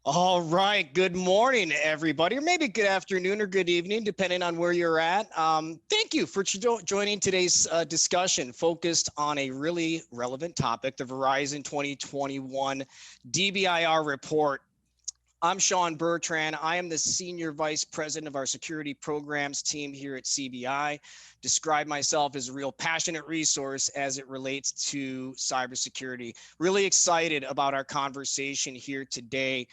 All right. Good morning, everybody, or maybe good afternoon or good evening, depending on where you're at. Thank you for joining today's discussion focused on a really relevant topic, the Verizon 2021 DBIR report. I'm Shaun Bertrand. I am the Senior Vice President of our Security Programs team here at CBI. Describe myself as a real passionate resource as it relates to cybersecurity. Really excited about our conversation here today.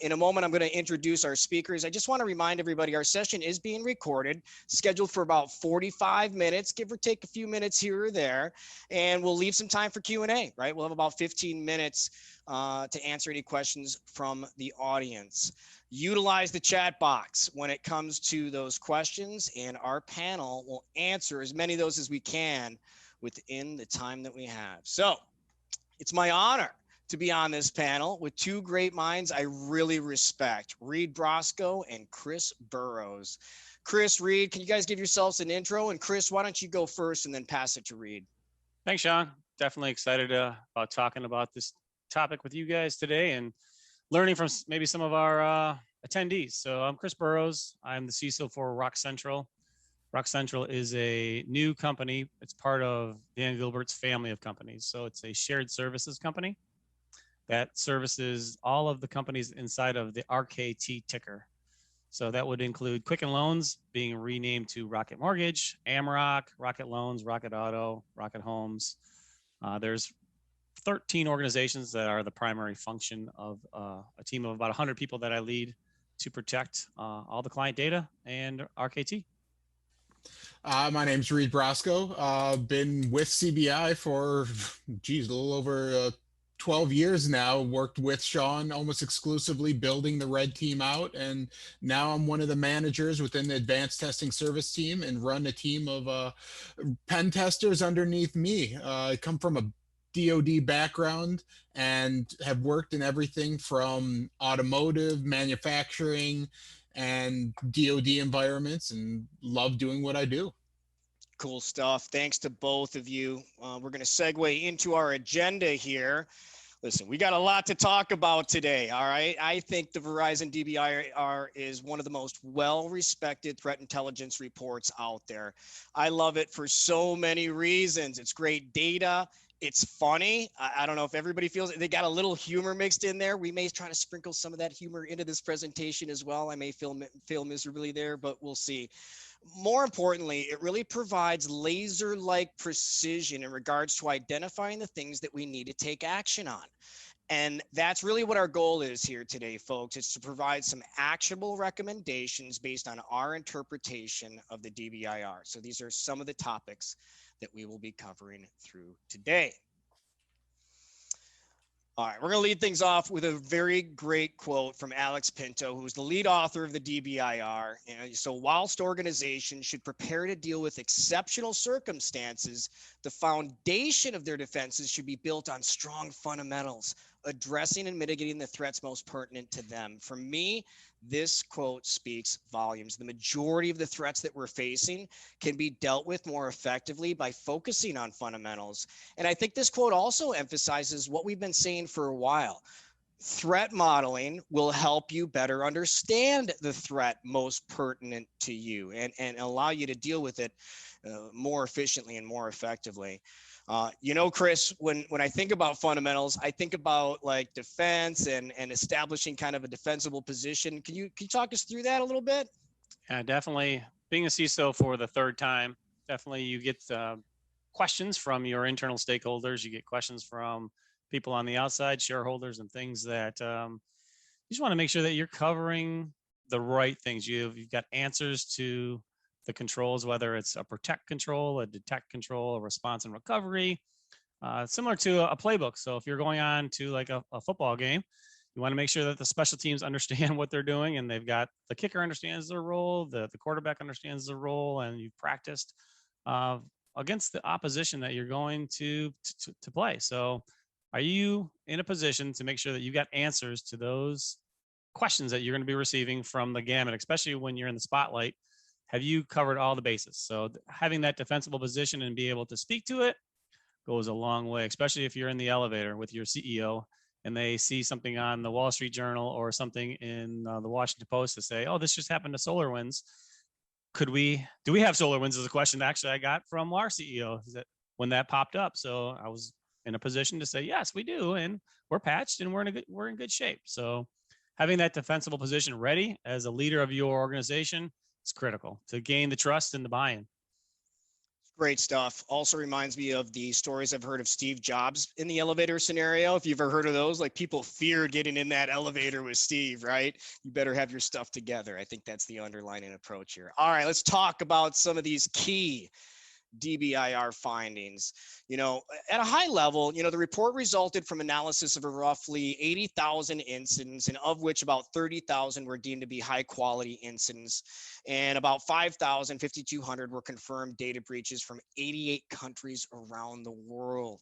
In a moment, I'm going to introduce our speakers. I just want to remind everybody our session is being recorded, scheduled for about 45 minutes, give or take a few minutes here or there, and we'll leave some time for Q&A, right? We'll have about 15 minutes to answer any questions from the audience. Utilize the chat box when it comes to those questions, and our panel will answer as many of those as we can within the time that we have. So it's my honor to be on this panel with two great minds I really respect, Reid Brosko and Chris Burrows. Chris, Reid, can you guys give yourselves an intro? And Chris, why don't you go first and then pass it to Reid? Thanks, Shaun. Definitely excited about talking about this topic with you guys today and learning from maybe some of our attendees. So I'm Chris Burrows. I'm the CISO for Rock Central. Rock Central is a new company. It's part of Dan Gilbert's family of companies. So it's a shared services company that services all of the companies inside of the RKT ticker. So that would include Quicken Loans being renamed to Rocket Mortgage, Amrock, Rocket Loans, Rocket Auto, Rocket Homes. There's 13 organizations that are the primary function of a team of about 100 people that I lead to protect all the client data and RKT. My name's Reid Brosko. Been with CBI for, a little over 12 years now. Worked with Shaun almost exclusively building the red team out. And now I'm one of the managers within the advanced testing service team and run a team of pen testers underneath me. I come from a DoD background and have worked in everything from automotive, manufacturing, and DoD environments, and love doing what I do. Cool stuff. Thanks to both of you. We're going to segue into our agenda here. Listen, we got a lot to talk about today, all right? I think the Verizon DBIR is one of the most well-respected threat intelligence reports out there. I love it for so many reasons. It's great data. It's funny. I don't know if everybody feels it. They got a little humor mixed in there. We may try to sprinkle some of that humor into this presentation as well. I may fail miserably there, but we'll see. More importantly, it really provides laser-like precision in regards to identifying the things that we need to take action on. And that's really what our goal is here today, folks. It's to provide some actionable recommendations based on our interpretation of the DBIR. So these are some of the topics that we will be covering through today. All right, we're going to lead things off with a very great quote from Alex Pinto, who's the lead author of the DBIR. So whilst organizations should prepare to deal with exceptional circumstances, the foundation of their defenses should be built on strong fundamentals, addressing and mitigating the threats most pertinent to them. For me, this quote speaks volumes. The majority of the threats that we're facing can be dealt with more effectively by focusing on fundamentals. And I think this quote also emphasizes what we've been saying for a while. Threat modeling will help you better understand the threat most pertinent to you and allow you to deal with it more efficiently and more effectively. Chris, when I think about fundamentals, I think about like defense and establishing kind of a defensible position. Can you talk us through that a little bit? Yeah, definitely. Being a CISO for the third time, definitely you get questions from your internal stakeholders. You get questions from people on the outside, shareholders, and things that you just want to make sure that you're covering the right things. You've got answers to the controls, whether it's a protect control, a detect control, a response and recovery, similar to a playbook. So if you're going on to like a football game, you want to make sure that the special teams understand what they're doing, and they've got the kicker understands their role, the quarterback understands the role, and you've practiced against the opposition that you're going to play. So are you in a position to make sure that you got answers to those questions that you're going to be receiving from the gamut, especially when you're in the spotlight? Have you covered all the bases? So having that defensible position and be able to speak to it goes a long way, especially if you're in the elevator with your CEO and they see something on the Wall Street Journal or something in the Washington Post to say, oh, this just happened to SolarWinds. Do we have SolarWinds is a question actually I got from our CEO when that popped up. So I was in a position to say, yes, we do. And we're patched and we're in good shape. So having that defensible position ready as a leader of your organization is critical to gain the trust and the buy-in. Great stuff. Also reminds me of the stories I've heard of Steve Jobs in the elevator scenario. If you've ever heard of those, like people feared getting in that elevator with Steve, right? You better have your stuff together. I think that's the underlying approach here. All right, let's talk about some of these key DBIR findings. At a high level, the report resulted from analysis of roughly 80,000 incidents, and of which about 30,000 were deemed to be high quality incidents, and about 5,200 were confirmed data breaches from 88 countries around the world.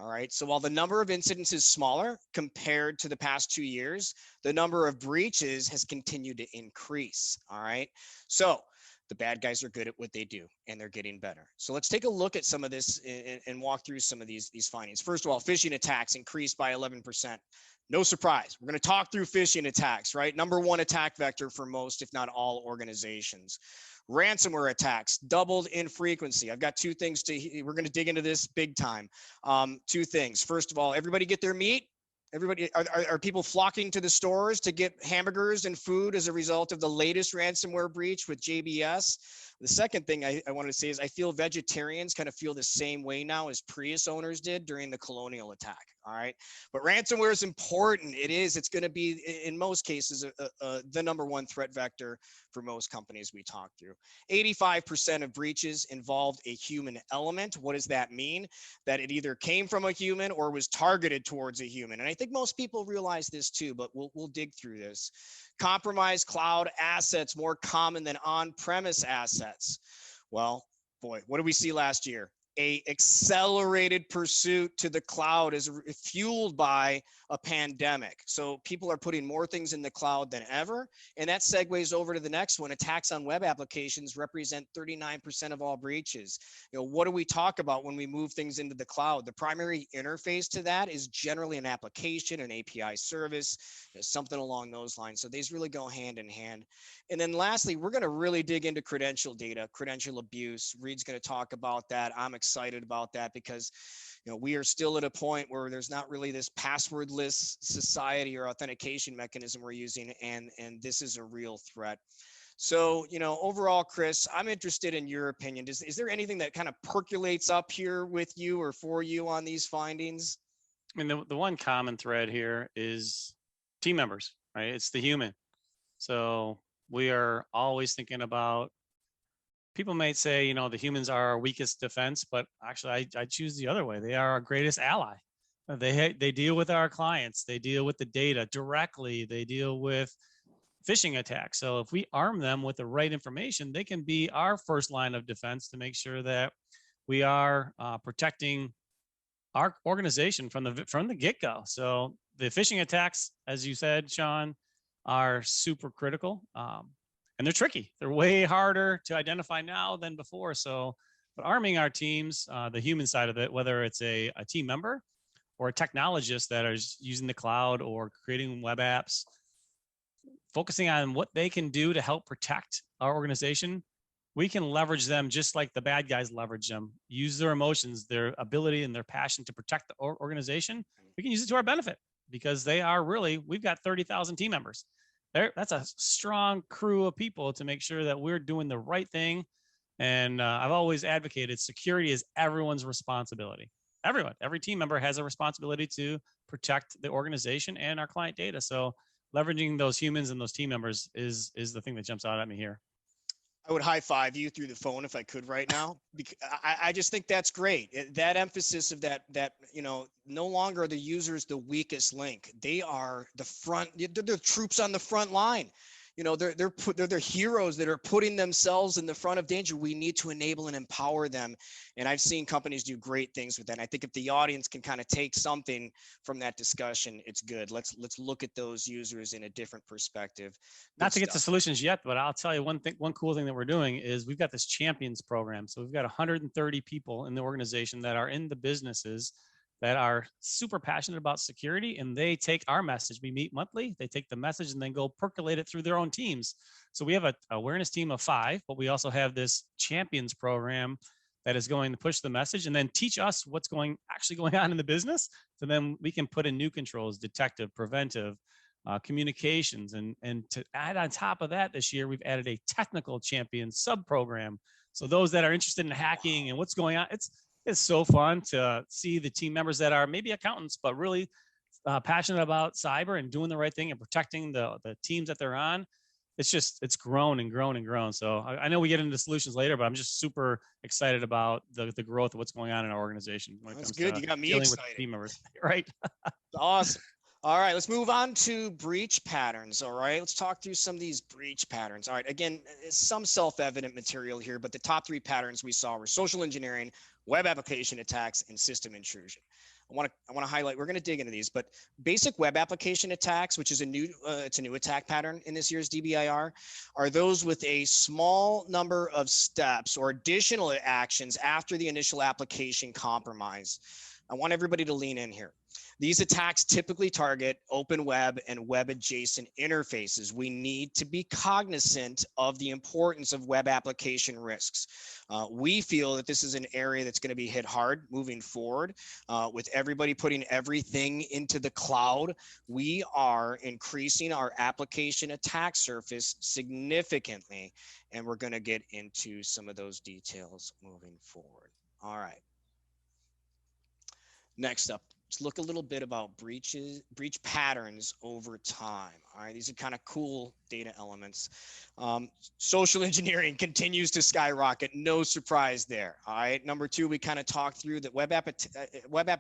All right. So while the number of incidents is smaller compared to the past 2 years, the number of breaches has continued to increase. All right. So the bad guys are good at what they do, and they're getting better. So let's take a look at some of this and walk through some of these findings. First of all, phishing attacks increased by 11%. No surprise. We're going to talk through phishing attacks, right? Number one attack vector for most, if not all, organizations. Ransomware attacks doubled in frequency. I've got two things we're going to dig into this big time. Two things. First of all, everybody get their meat. Everybody, are people flocking to the stores to get hamburgers and food as a result of the latest ransomware breach with JBS? The second thing I wanted to say is I feel vegetarians kind of feel the same way now as Prius owners did during the Colonial attack. All right. But ransomware is important. It's going to be, in most cases, the number one threat vector for most companies we talk through. 85% of breaches involved a human element. What does that mean? That it either came from a human or was targeted towards a human. And I think most people realize this too, but we'll dig through this. Compromised cloud assets more common than on-premise assets. Well, boy, what did we see last year? A accelerated pursuit to the cloud is fueled by a pandemic. So people are putting more things in the cloud than ever. And that segues over to the next one. Attacks on web applications represent 39% of all breaches. What do we talk about when we move things into the cloud? The primary interface to that is generally an application, an API service, something along those lines. So these really go hand in hand. And then lastly, we're going to really dig into credential data, credential abuse. Reid's going to talk about that. I'm excited about that because we are still at a point where there's not really this passwordless society or authentication mechanism we're using, and this is a real threat. So, overall, Chris, I'm interested in your opinion. Is there anything that kind of percolates up here with you or for you on these findings? I mean, the one common thread here is team members, right? It's the human. So we are always thinking about, people might say, the humans are our weakest defense, but actually I choose the other way. They are our greatest ally. They deal with our clients. They deal with the data directly. They deal with phishing attacks. So if we arm them with the right information, they can be our first line of defense to make sure that we are protecting our organization from the get-go. So the phishing attacks, as you said, Shaun, are super critical. And they're tricky. They're way harder to identify now than before. So, but arming our teams, the human side of it, whether it's a team member or a technologist that is using the cloud or creating web apps, focusing on what they can do to help protect our organization, we can leverage them just like the bad guys leverage them. Use their emotions, their ability, and their passion to protect the organization. We can use it to our benefit because we've got 30,000 team members. That's a strong crew of people to make sure that we're doing the right thing. And I've always advocated security is everyone's responsibility. Every team member has a responsibility to protect the organization and our client data. So leveraging those humans and those team members is the thing that jumps out at me here. I would high five you through the phone if I could right now. Because I just think that's great. That emphasis of that, no longer are the users the weakest link. They are they're the troops on the front line. They're heroes that are putting themselves in the front of danger. We need to enable and empower them. And I've seen companies do great things with that. And I think if the audience can kind of take something from that discussion, it's good. Let's look at those users in a different perspective. Not to get to solutions yet, but I'll tell you one cool thing that we're doing is we've got this champions program. So we've got 130 people in the organization that are in the businesses that are super passionate about security, and they take our message. We meet monthly. They take the message and then go percolate it through their own teams. So we have an awareness team of 5, but we also have this champions program that is going to push the message and then teach us what's actually going on in the business. So then we can put in new controls, detective, preventive, communications, and to add on top of that, this year we've added a technical champion sub program. So those that are interested in hacking and what's going on, it's so fun to see the team members that are maybe accountants, but really passionate about cyber and doing the right thing and protecting the teams that they're on. It's grown and grown and grown. So I know we get into solutions later, but I'm just super excited about the growth of what's going on in our organization when it comes good. to You got me dealing excited. with team members, right? Awesome. All right, let's move on to breach patterns. All right, let's talk through some of these breach patterns. All right, again, some self-evident material here, but the top 3 patterns we saw were social engineering, web application attacks, and system intrusion. I want to highlight, we're going to dig into these, but basic web application attacks, which is it's a new attack pattern in this year's DBIR, are those with a small number of steps or additional actions after the initial application compromise. I want everybody to lean in here. These attacks typically target open web and web adjacent interfaces. We need to be cognizant of the importance of web application risks. We feel that this is an area that's going to be hit hard moving forward. With everybody putting everything into the cloud, we are increasing our application attack surface significantly, and we're going to get into some of those details moving forward. All right. Next up, let's look a little bit about breach patterns over time. All right, these are kind of cool data elements. Social engineering continues to skyrocket. No surprise there. All right, number 2, we kind of talked through that web app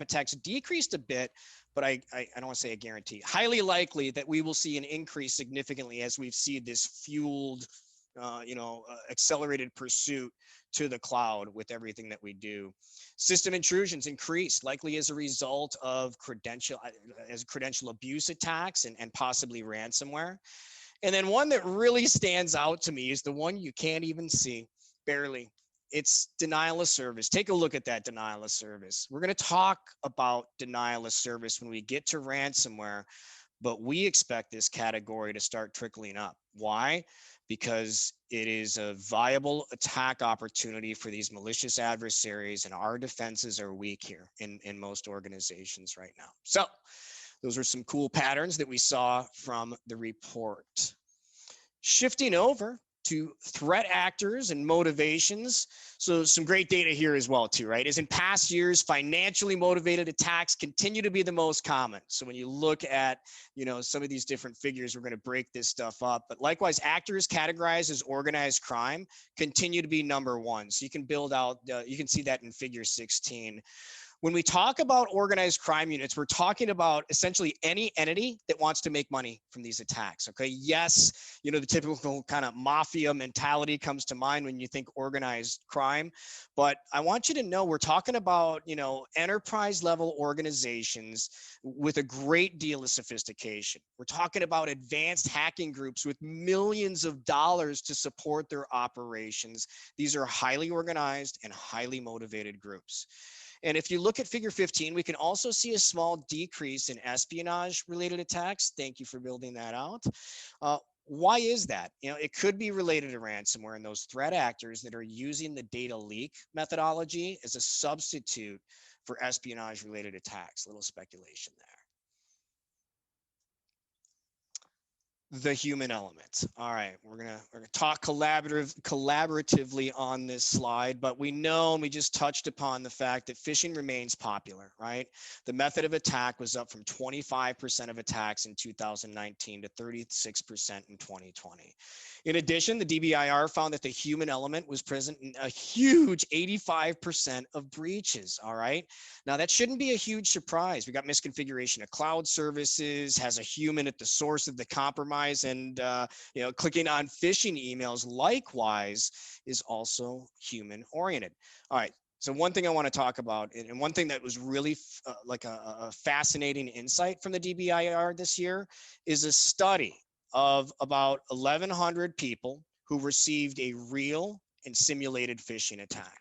attacks decreased a bit, but I don't want to say a guarantee. Highly likely that we will see an increase significantly as we've seen this fueled, accelerated pursuit to the cloud with everything that we do. System intrusions increased, likely as a result of credential abuse attacks and possibly ransomware. And then one that really stands out to me is the one you can't even see, barely. It's denial of service. Take a look at that denial of service. We're going to talk about denial of service when we get to ransomware, but we expect this category to start trickling up. Why? Because it is a viable attack opportunity for these malicious adversaries, and our defenses are weak here in most organizations right now. So those are some cool patterns that we saw from the report. Shifting over to threat actors and motivations. So some great data here as well too, right? As in past years, financially motivated attacks continue to be the most common. So when you look at, some of these different figures, we're going to break this stuff up. But likewise, actors categorized as organized crime continue to be number 1. So you can build out, you can see that in figure 16. When we talk about organized crime units, we're talking about essentially any entity that wants to make money from these attacks. Okay. Yes, the typical kind of mafia mentality comes to mind when you think organized crime. But I want you to know we're talking about, enterprise level organizations with a great deal of sophistication. We're talking about advanced hacking groups with millions of dollars to support their operations. These are highly organized and highly motivated groups. And if you look at figure 15, we can also see a small decrease in espionage related attacks. Thank you for building that out. Why is that? It could be related to ransomware and those threat actors that are using the data leak methodology as a substitute for espionage related attacks. A little speculation there. The human element. All right, we're gonna talk collaboratively on this slide, but we know, and we just touched upon the fact that phishing remains popular, right? The method of attack was up from 25% of attacks in 2019 to 36% in 2020. In addition, the DBIR found that the human element was present in a huge 85% of breaches. All right, now that shouldn't be a huge surprise. We got misconfiguration of cloud services, has a human at the source of the compromise, and clicking on phishing emails likewise is also human oriented. All right, so one thing I want to talk about, and one thing that was really like a fascinating insight from the DBIR this year, is a study of about 1,100 people who received a real and simulated phishing attack.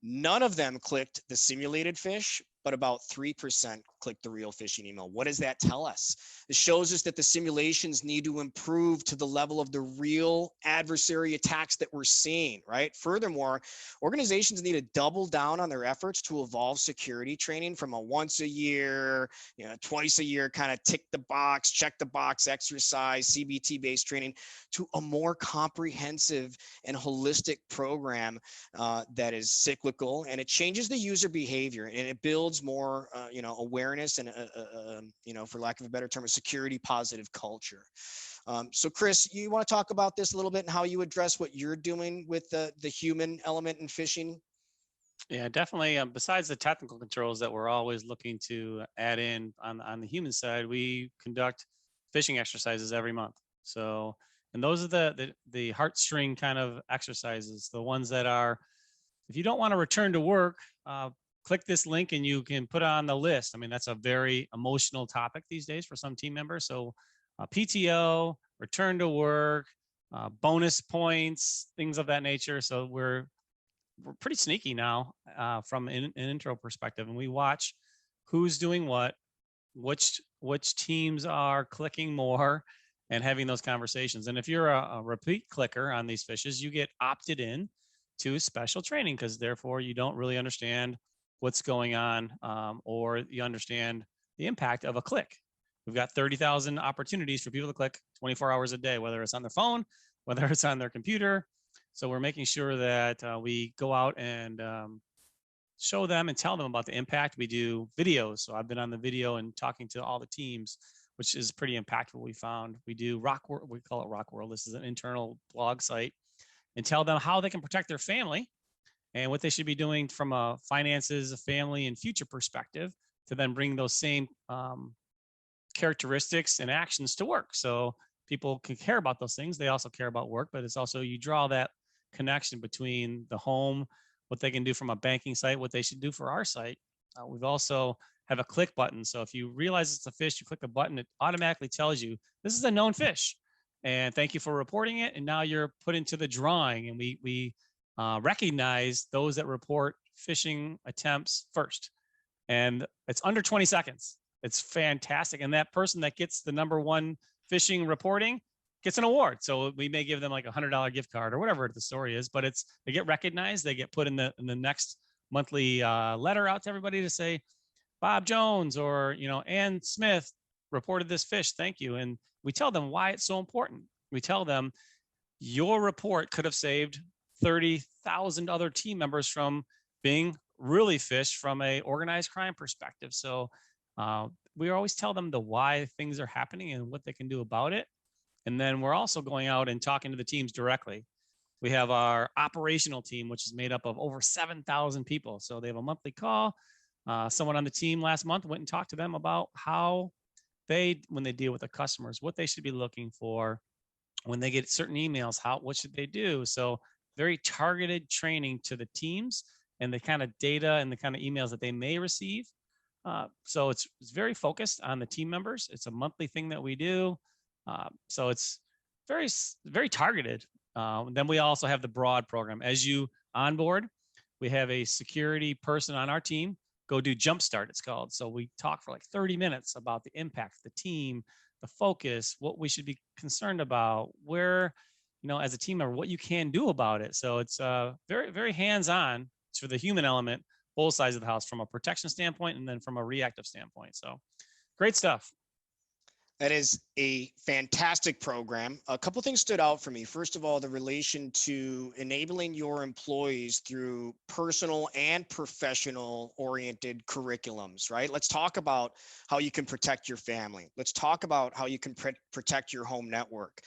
None of them clicked the simulated phish, but about 3% click the real phishing email. What does that tell us? It shows us that the simulations need to improve to the level of the real adversary attacks that we're seeing, right? Furthermore, organizations need to double down on their efforts to evolve security training from a once a year, twice a year kind of tick the box, check the box exercise, CBT based training, to a more comprehensive and holistic program that is cyclical, and it changes the user behavior, and it builds more awareness and for lack of a better term, a security positive culture. So Chris, you want to talk about this a little bit and how you address what you're doing with the human element in phishing? Yeah, definitely. Besides the technical controls that we're always looking to add in on the human side, we conduct phishing exercises every month. So, and those are the heartstring kind of exercises, the ones that are, if you don't want to return to work, click this link and you can put it on the list. I mean, that's a very emotional topic these days for some team members. So PTO, return to work, bonus points, things of that nature. So we're pretty sneaky now from an intro perspective, and we watch who's doing what, which teams are clicking more and having those conversations. And if you're a repeat clicker on these fishes, you get opted in to special training, because therefore you don't really understand what's going on, or you understand the impact of a click. We've got 30,000 opportunities for people to click 24 hours a day, whether it's on their phone, whether it's on their computer. So we're making sure that we go out and show them and tell them about the impact. We do videos. So I've been on the video and talking to all the teams, which is pretty impactful. We found we do we call it Rock World. This is an internal blog site, and tell them how they can protect their family and what they should be doing from a finances, a family, and future perspective, to then bring those same characteristics and actions to work. So people can care about those things. They also care about work, but it's also, you draw that connection between the home, what they can do from a banking site, what they should do for our site. We've also have a click button. So if you realize it's a fish, you click a button, it automatically tells you this is a known fish, and thank you for reporting it. And now you're put into the drawing, and we recognize those that report phishing attempts first. And it's under 20 seconds. It's fantastic. And that person that gets the #1 phishing reporting gets an award. So we may give them like $100 gift card or whatever the story is, but they get recognized. They get put in the next monthly letter out to everybody to say, Bob Jones or, Ann Smith reported this fish. Thank you. And we tell them why it's so important. We tell them your report could have saved 30,000 other team members from being really phished from a organized crime perspective. So we always tell them the why things are happening and what they can do about it. And then we're also going out and talking to the teams directly. We have our operational team, which is made up of over 7,000 people. So they have a monthly call. Someone on the team last month went and talked to them about how when they deal with the customers, what they should be looking for when they get certain emails, what should they do? So very targeted training to the teams and the kind of data and the kind of emails that they may receive. So it's very focused on the team members. It's a monthly thing that we do. So it's very, very targeted. Then we also have the broad program. As you onboard, we have a security person on our team. Go do Jumpstart, it's called. So we talk for like 30 minutes about the impact, the team, the focus, what we should be concerned about, where, as a team member, what you can do about it. So it's very, very hands-on for the human element, both sides of the house, from a protection standpoint and then from a reactive standpoint. So great stuff. That is a fantastic program. A couple things stood out for me. First of all, the relation to enabling your employees through personal and professional oriented curriculums, right? Let's talk about how you can protect your family. Let's talk about how you can protect your home network.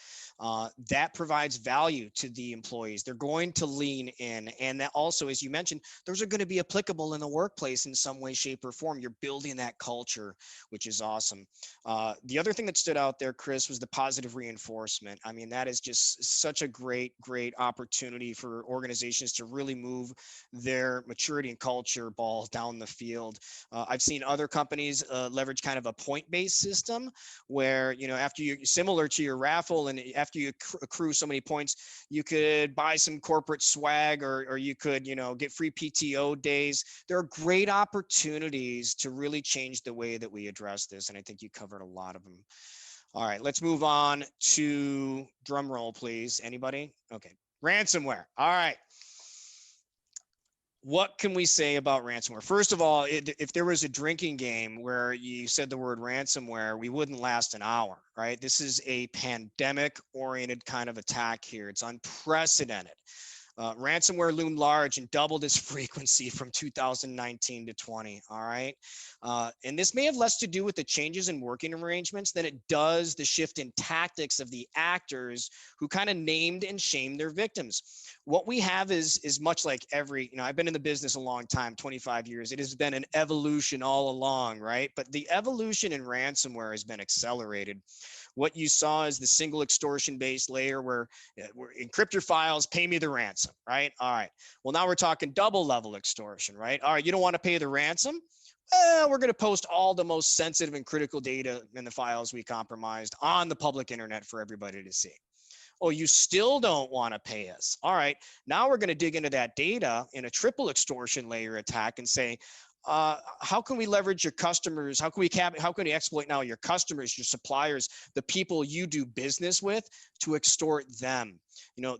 That provides value to the employees. They're going to lean in. And that also, as you mentioned, those are going to be applicable in the workplace in some way, shape, or form. You're building that culture, which is awesome. The other thing that stood out there, Chris, was the positive reinforcement. I mean, that is just such a great opportunity for organizations to really move their maturity and culture ball down the field. I've seen other companies leverage kind of a point-based system where, after you, similar to your raffle, and after you accrue so many points, you could buy some corporate swag, or you could, get free PTO days. There are great opportunities to really change the way that we address this. And I think you covered a lot of them. All right, let's move on to drum roll, please. Anybody? Okay. Ransomware. All right. What can we say about ransomware? First of all, if there was a drinking game where you said the word ransomware, we wouldn't last an hour, right? This is a pandemic-oriented kind of attack here. It's unprecedented. Ransomware loomed large and doubled its frequency from 2019 to 20. All right. And this may have less to do with the changes in working arrangements than it does the shift in tactics of the actors who kind of named and shamed their victims. What we have is much like every, I've been in the business a long time, 25 years. It has been an evolution all along, right? But the evolution in ransomware has been accelerated. What you saw is the single extortion-based layer where encrypt your files, pay me the ransom, right? All right. Well, now we're talking double-level extortion, right? All right, you don't want to pay the ransom? Well, we're going to post all the most sensitive and critical data in the files we compromised on the public internet for everybody to see. Oh, you still don't want to pay us. All right, now we're going to dig into that data in a triple extortion layer attack and say, how can we leverage your customers? How can we exploit now your customers, your suppliers, the people you do business with, to extort them?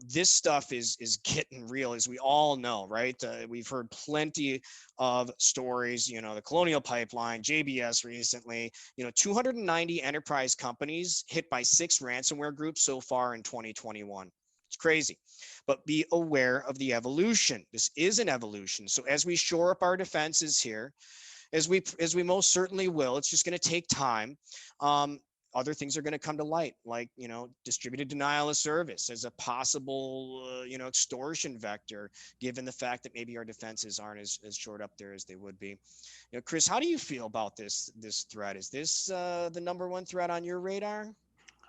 This stuff is getting real, as we all know, right? We've heard plenty of stories, the Colonial Pipeline, JBS recently, 290 enterprise companies hit by 6 ransomware groups so far in 2021. It's crazy, but be aware of the evolution. This is an evolution. So as we shore up our defenses here, as we most certainly will, it's just going to take time. Other things are going to come to light, like, distributed denial of service as a possible, extortion vector, given the fact that maybe our defenses aren't as shored up there as they would be. Chris, how do you feel about this threat? Is this the #1 threat on your radar?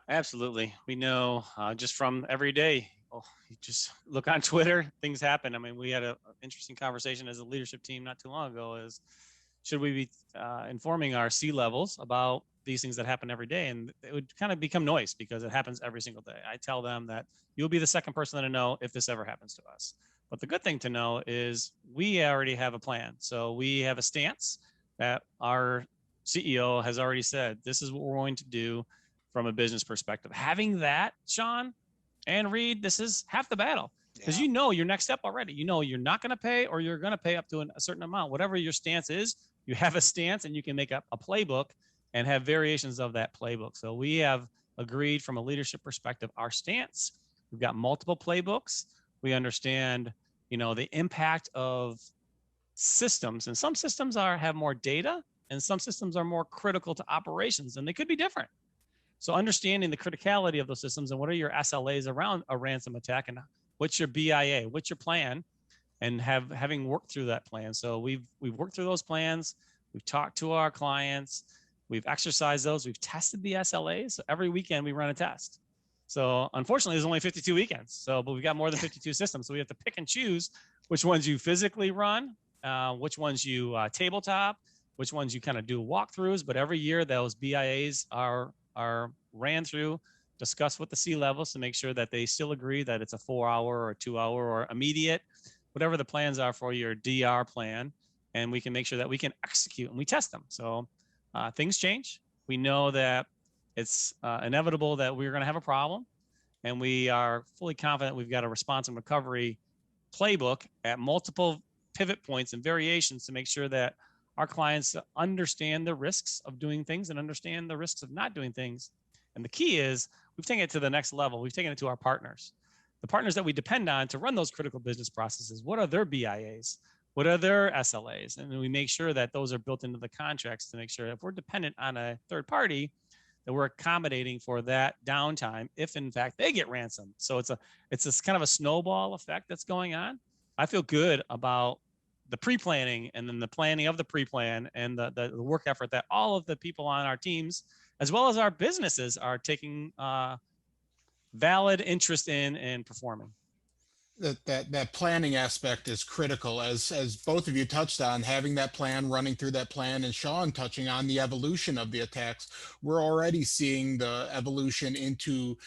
Absolutely. We know just from every day, you just look on Twitter, things happen. I mean, we had an interesting conversation as a leadership team not too long ago, is should we be informing our C-levels about these things that happen every day? And it would kind of become noise because it happens every single day. I tell them that you'll be the second person to know if this ever happens to us. But the good thing to know is we already have a plan. So we have a stance that our CEO has already said, this is what we're going to do from a business perspective. Having that, Shaun and Reid, this is half the battle, because your next step already. You're not going to pay, or you're going to pay up to a certain amount. Whatever your stance is, you have a stance, and you can make up a playbook and have variations of that playbook. So we have agreed from a leadership perspective our stance. We've got multiple playbooks. We understand, the impact of systems, and some systems have more data, and some systems are more critical to operations, and they could be different. So understanding the criticality of those systems and what are your SLAs around a ransom attack, and what's your BIA, what's your plan, and having worked through that plan. So we've worked through those plans. We've talked to our clients. We've exercised those. We've tested the SLAs. So every weekend we run a test. So unfortunately, there's only 52 weekends. But we've got more than 52 systems. So we have to pick and choose which ones you physically run, which ones you tabletop, which ones you kind of do walkthroughs. But every year those BIAs are ran through, discussed with the C-levels to make sure that they still agree that it's a 4-hour or 2-hour or immediate, whatever the plans are for your DR plan. And we can make sure that we can execute, and we test them. So things change. We know that it's inevitable that we're going to have a problem, and we are fully confident we've got a response and recovery playbook at multiple pivot points and variations to make sure that our clients understand the risks of doing things and understand the risks of not doing things. And the key is we've taken it to the next level. We've taken it to our partners, the partners that we depend on to run those critical business processes. What are their BIAs? What are their SLAs? And then we make sure that those are built into the contracts to make sure if we're dependent on a third party, that we're accommodating for that downtime if in fact they get ransomed. So it's this kind of a snowball effect that's going on. I feel good about the pre-planning, and then the planning of the pre-plan, and the work effort that all of the people on our teams as well as our businesses are taking valid interest in and performing. That planning aspect is critical, as both of you touched on, having that plan, running through that plan, and Shaun touching on the evolution of the attacks. We're already seeing the evolution into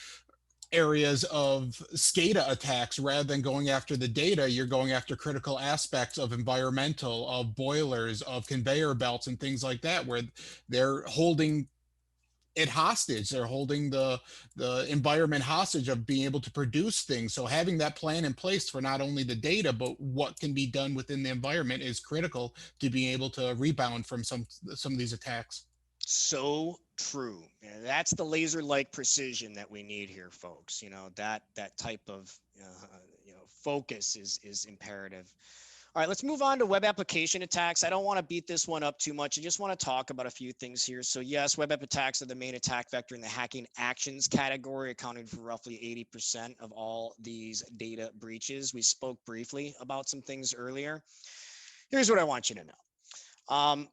areas of SCADA attacks. Rather than going after the data, you're going after critical aspects of environmental, of boilers, of conveyor belts, and things like that, where they're holding it hostage. They're holding the environment hostage of being able to produce things. So having that plan in place for not only the data, but what can be done within the environment is critical to being able to rebound from some of these attacks. So true. And that's the laser-like precision that we need here, folks. That type of focus is imperative. All right, let's move on to web application attacks. I don't want to beat this one up too much. I just want to talk about a few things here. So yes, web app attacks are the main attack vector in the hacking actions category, accounting for roughly 80% of all these data breaches. We spoke briefly about some things earlier. Here's what I want you to know.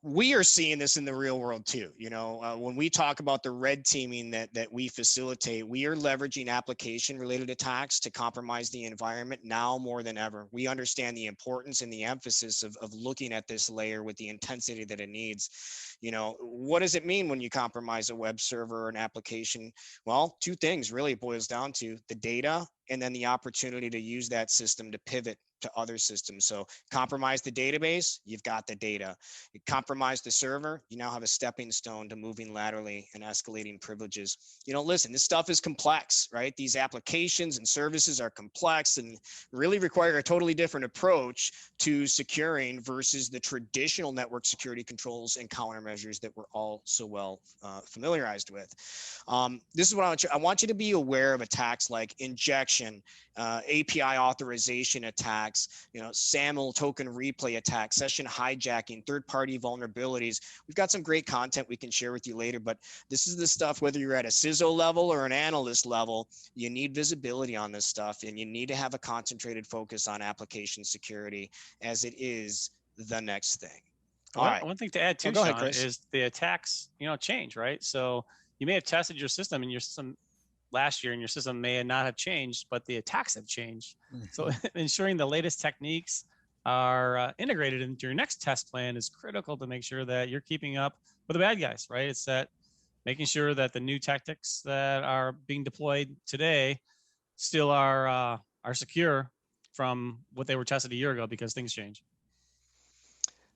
We are seeing this in the real world too. When we talk about the red teaming that we facilitate, we are leveraging application related attacks to compromise the environment now more than ever. We understand the importance and the emphasis of looking at this layer with the intensity that it needs. What does it mean when you compromise a web server or an application? Well, two things really it boils down to: the data and then the opportunity to use that system to pivot to other systems. So compromise the database, you've got the data. You compromise the server, you now have a stepping stone to moving laterally and escalating privileges. Listen, this stuff is complex, right? These applications and services are complex and really require a totally different approach to securing versus the traditional network security controls and countermeasures that we're all so well familiarized with. This is what I want you to be aware of: attacks like injection, API authorization attacks, SAML token replay attacks, session hijacking, third-party vulnerabilities. We've got some great content we can share with you later, but this is the stuff, whether you're at a CISO level or an analyst level, you need visibility on this stuff, and you need to have a concentrated focus on application security, as it is the next thing. All right. One thing to add too, Shaun, is the attacks, change, right? So you may have tested your system, and your system last year and your system may not have changed, but the attacks have changed. Mm-hmm. So ensuring the latest techniques are integrated into your next test plan is critical to make sure that you're keeping up with the bad guys, right? It's that making sure that the new tactics that are being deployed today still are secure from what they were tested a year ago, because things change.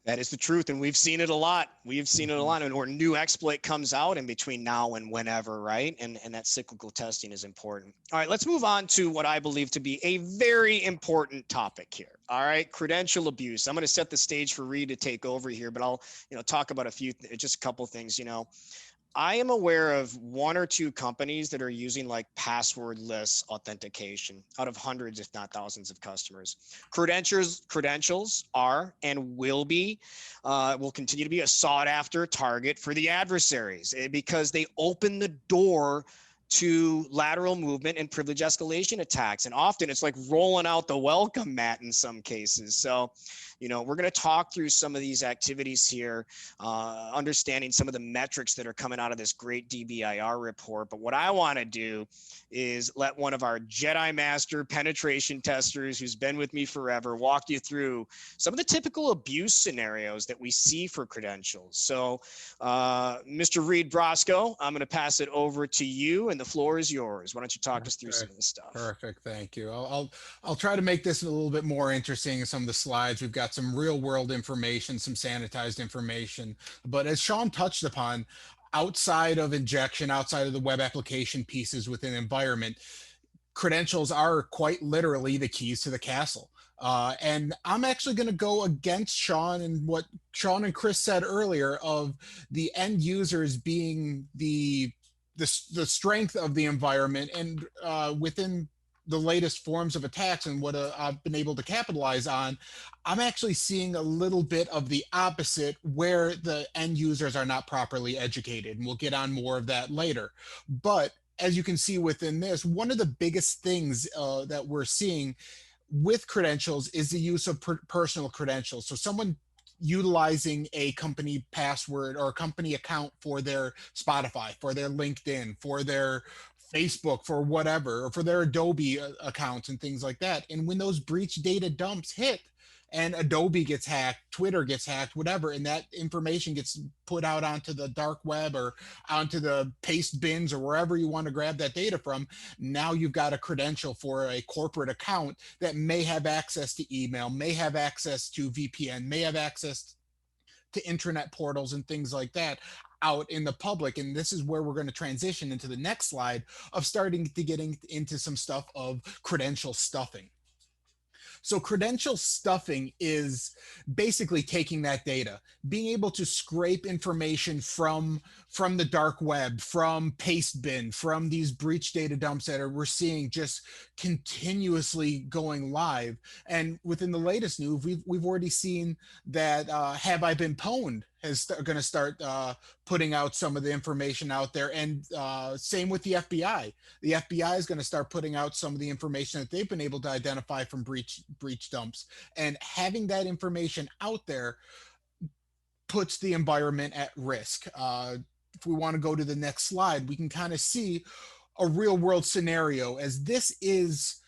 That is the truth, and we've seen it a lot. We've seen it a lot, and or new exploit comes out in between now and whenever, right? And that cyclical testing is important. All right, let's move on to what I believe to be a very important topic here. All right, credential abuse. I'm going to set the stage for Reid to take over here, but I'll talk about just a couple things. I am aware of one or two companies that are using like passwordless authentication out of hundreds, if not thousands, of customers. Credentials are and will continue to be a sought after target for the adversaries, because they open the door to lateral movement and privilege escalation attacks. And often it's like rolling out the welcome mat in some cases. So, we're going to talk through some of these activities here, understanding some of the metrics that are coming out of this great DBIR report. But what I want to do is let one of our Jedi Master penetration testers, who's been with me forever, walk you through some of the typical abuse scenarios that we see for credentials. So, Mr. Reid Brosko, I'm going to pass it over to you, and the floor is yours. Why don't you talk us through some of the stuff? Perfect. Thank you. I'll try to make this a little bit more interesting in some of the slides. We've got some real world information, some sanitized information, but as Shaun touched upon, outside of injection, outside of the web application pieces within environment, credentials are quite literally the keys to the castle. And I'm actually going to go against Shaun and what Shaun and Chris said earlier of the end users being the strength of the environment, and within the latest forms of attacks and what I've been able to capitalize on, I'm actually seeing a little bit of the opposite, where the end users are not properly educated, and we'll get on more of that later. But as you can see within this, one of the biggest things that we're seeing with credentials is the use of personal credentials. So someone utilizing a company password or a company account for their Spotify, for their LinkedIn, for their Facebook, for whatever, or for their Adobe accounts and things like that. And when those breach data dumps hit, and Adobe gets hacked, Twitter gets hacked, whatever, and that information gets put out onto the dark web or onto the paste bins or wherever you want to grab that data from, now you've got a credential for a corporate account that may have access to email, may have access to VPN, may have access to intranet portals and things like that out in the public. And this is where we're going to transition into the next slide of starting to getting into some stuff of credential stuffing. So credential stuffing is basically taking that data, being able to scrape information from the dark web, from Pastebin, from these breach data dumps that we're seeing just continuously going live. And within the latest news, we've already seen that Have I Been Pwned is going to start putting out some of the information out there. And same with the FBI. The FBI is going to start putting out some of the information that they've been able to identify from breach dumps. And having that information out there puts the environment at risk. If we want to go to the next slide, we can kind of see a real world scenario, as this is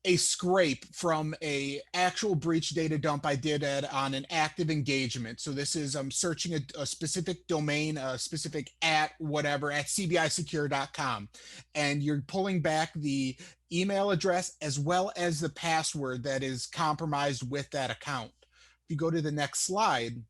a scrape from a actual breach data dump I did on an active engagement. So this is I'm searching a specific domain, a specific at whatever at cbisecure.com, and you're pulling back the email address as well as the password that is compromised with that account. If you go to the next slide,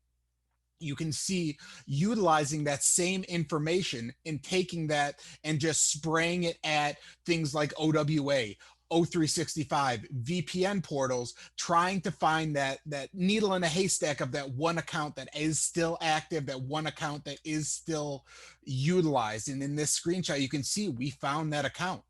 you can see utilizing that same information and taking that and just spraying it at things like OWA, O365, VPN portals, trying to find that needle in a haystack of that one account that is still active, that one account that is still utilized. And in this screenshot, you can see we found that account.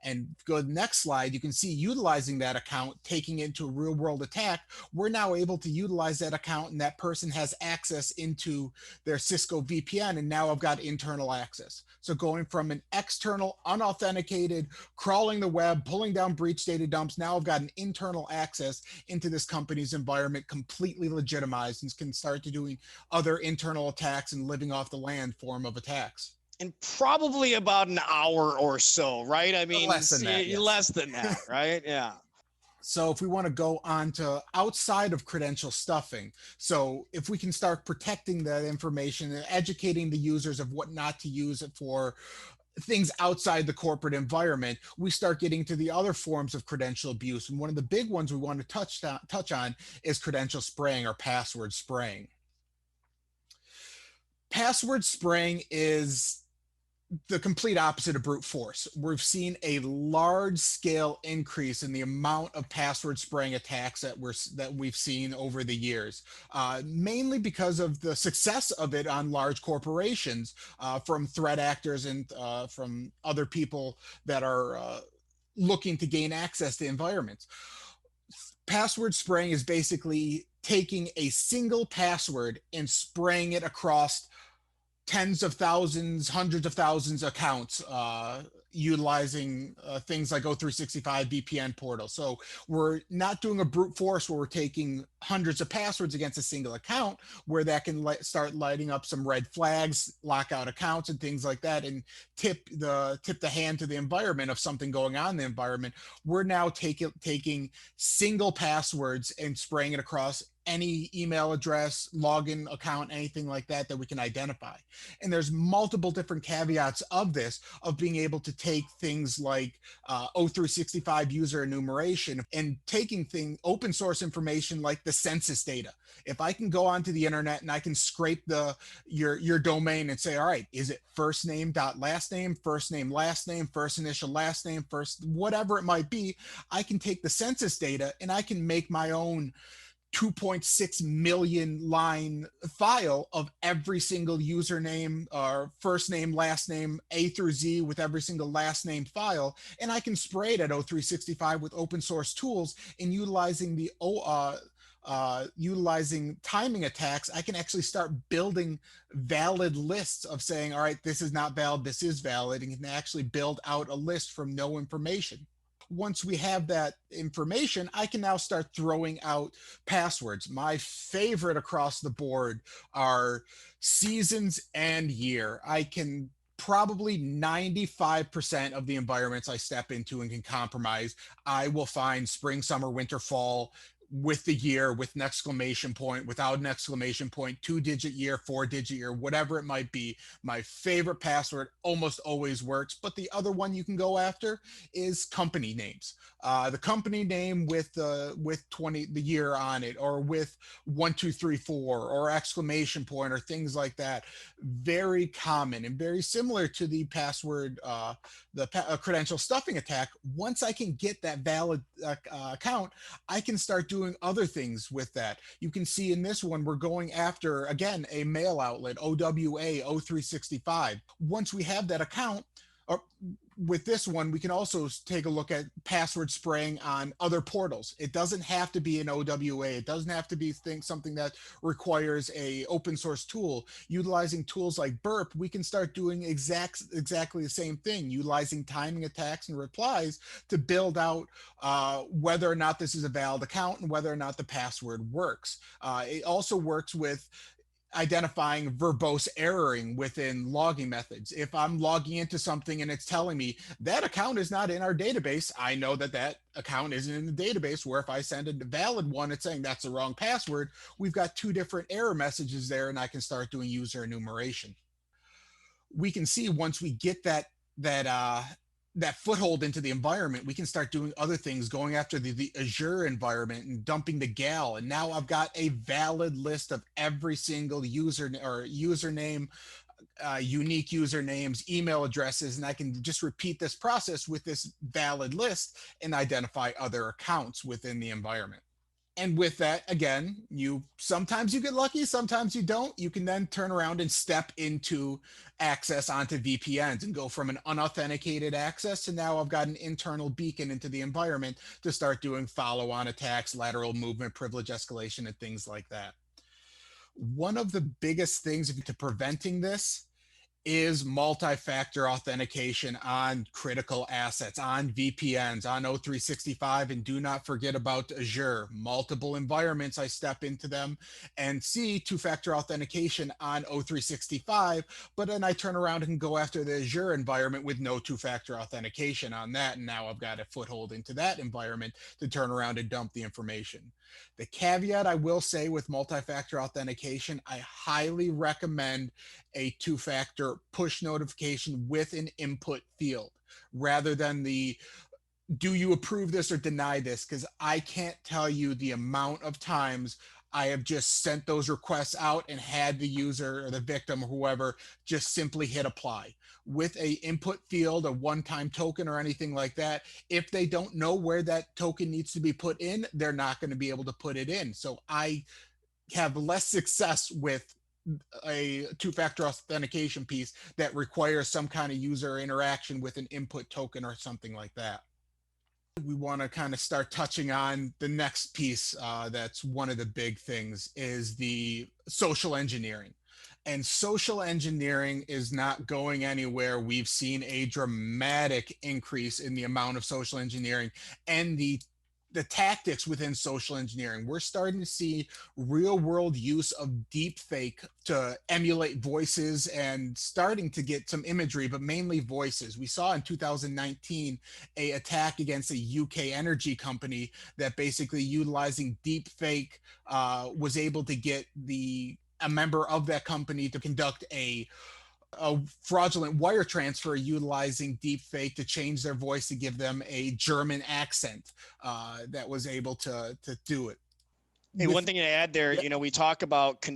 And go to the next slide, you can see utilizing that account, taking it into a real world attack. We're now able to utilize that account, and that person has access into their Cisco VPN, and now I've got internal access. So going from an external, unauthenticated, crawling the web, pulling down breach data dumps, now I've got an internal access into this company's environment, completely legitimized, and can start to doing other internal attacks and living off the land form of attacks. In probably about an hour or so, right? I mean, less than that, yes. Less than that, right? Yeah. So if we want to go on to outside of credential stuffing, so if we can start protecting that information and educating the users of what not to use it for, things outside the corporate environment, we start getting to the other forms of credential abuse. And one of the big ones we want to touch on is credential spraying or password spraying. Password spraying is the complete opposite of brute force. We've seen a large scale increase in the amount of password spraying attacks that we've seen over the years, mainly because of the success of it on large corporations, from threat actors and from other people that are looking to gain access to environments. Password spraying is basically taking a single password and spraying it across tens of thousands, hundreds of thousands of accounts, utilizing things like O365 VPN portal. So we're not doing a brute force where we're taking hundreds of passwords against a single account, where that can start lighting up some red flags, lock out accounts and things like that, and tip the hand to the environment of something going on in the environment. We're now taking single passwords and spraying it across any email address, login account, anything like that we can identify. And there's multiple different caveats of this, of being able to take things like O365 user enumeration and taking open source information like the census data. If I can go onto the internet and I can scrape your domain and say, all right, is it first name dot last name, first name last name, first initial last name, first whatever it might be, I can take the census data and I can make my own 2.6 million line file of every single username or first name, last name, A through Z with every single last name file. And I can spray it at O365 with open source tools, and utilizing utilizing timing attacks, I can actually start building valid lists of saying, all right, this is not valid, this is valid, and can actually build out a list from no information. Once we have that information, I can now start throwing out passwords. My favorite across the board are seasons and year. I can probably 95% of the environments I step into and can compromise, I will find spring, summer, winter, fall with the year, with an exclamation point, without an exclamation point, 2-digit year, 4-digit year, whatever it might be. My favorite password almost always works, but the other one you can go after is company names. The company name with 20 the year on it, or with 1234 or exclamation point or things like that. Very common and very similar to the password, credential stuffing attack. Once I can get that valid account, I can start doing other things with that. You can see in this one, we're going after, again, a mail outlet, OWA 0365. Once we have that account, or with this one, we can also take a look at password spraying on other portals. It doesn't have to be an OWA. It doesn't have to be something that requires a open source tool. Utilizing tools like Burp, we can start doing exactly the same thing, utilizing timing attacks and replies to build out whether or not this is a valid account and whether or not the password works. It also works with identifying verbose erroring within logging methods. If I'm logging into something and it's telling me that account is not in our database, I know that that account isn't in the database, where if I send a valid one, it's saying that's the wrong password. We've got two different error messages there, and I can start doing user enumeration. We can see once we get that foothold into the environment, we can start doing other things, going after the Azure environment and dumping the GAL. And now I've got a valid list of every single user or username, unique usernames, email addresses, and I can just repeat this process with this valid list and identify other accounts within the environment. And with that, again, sometimes you get lucky, sometimes you don't. You can then turn around and step into access onto VPNs and go from an unauthenticated access to now I've got an internal beacon into the environment to start doing follow-on attacks, lateral movement, privilege escalation, and things like that. One of the biggest things to preventing this is multi-factor authentication on critical assets, on VPNs, on O365, and do not forget about Azure. Multiple environments, I step into them and see two-factor authentication on O365, but then I turn around and go after the Azure environment with no two-factor authentication on that, and now I've got a foothold into that environment to turn around and dump the information. The caveat I will say with multi-factor authentication, I highly recommend a two-factor push notification with an input field rather than the do you approve this or deny this, because I can't tell you the amount of times I have just sent those requests out and had the user or the victim or whoever just simply hit apply. With a input field, a one-time token or anything like that, if they don't know where that token needs to be put in, they're not going to be able to put it in. So I have less success with a two-factor authentication piece that requires some kind of user interaction with an input token or something like that. We want to kind of start touching on the next piece that's one of the big things is the social engineering. And social engineering is not going anywhere. We've seen a dramatic increase in the amount of social engineering and the tactics within social engineering. We're starting to see real world use of deep fake to emulate voices and starting to get some imagery, but mainly voices. We saw in 2019 a attack against a UK energy company that basically utilizing deep fake was able to get a member of that company to conduct a fraudulent wire transfer utilizing deepfake to change their voice to give them a German accent that was able to do it. Hey, one thing to add there, we talk about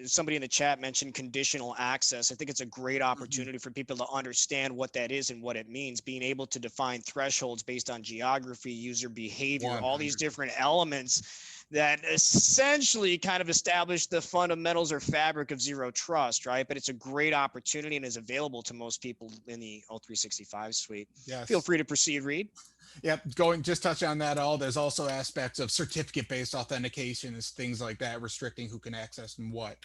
somebody in the chat mentioned conditional access. I think it's a great opportunity for people to understand what that is and what it means, being able to define thresholds based on geography, user behavior, 100%. all these different elements that essentially kind of establish the fundamentals or fabric of zero trust, right? But it's a great opportunity and is available to most people in the O365 suite. Yes. Feel free to proceed, Reid. Yep, just touch on that all. There's also aspects of certificate-based authentication, is things like that, restricting who can access and what.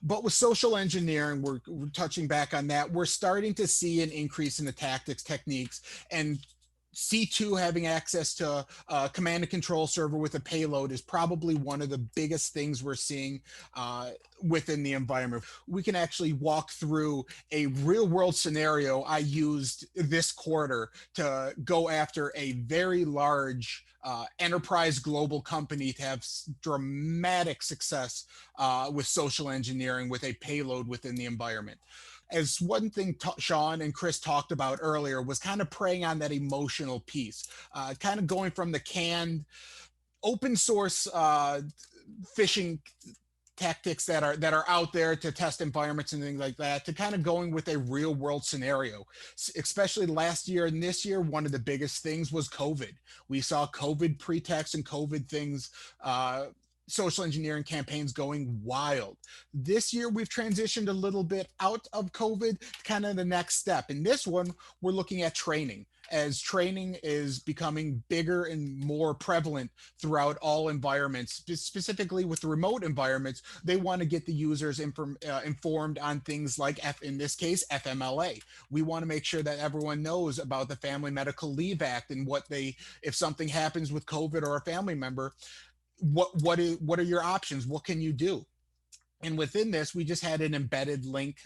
But with social engineering, we're touching back on that. We're starting to see an increase in the tactics, techniques, and C2 having access to a command and control server with a payload is probably one of the biggest things we're seeing within the environment. We can actually walk through a real world scenario I used this quarter to go after a very large enterprise global company to have dramatic success with social engineering with a payload within the environment. As one thing Shaun and Chris talked about earlier was kind of preying on that emotional piece, kind of going from the canned open source phishing tactics that are out there to test environments and things like that, to kind of going with a real world scenario. Especially last year and this year, one of the biggest things was COVID. We saw COVID pretexts and COVID things, social engineering campaigns going wild. This year, we've transitioned a little bit out of COVID, kind of the next step. In this one, we're looking at training, as training is becoming bigger and more prevalent throughout all environments. Specifically with the remote environments, they want to get the users informed on things like, in this case, FMLA. We want to make sure that everyone knows about the Family Medical Leave Act and if something happens with COVID or a family member, what are your options? What can you do? And within this, we just had an embedded link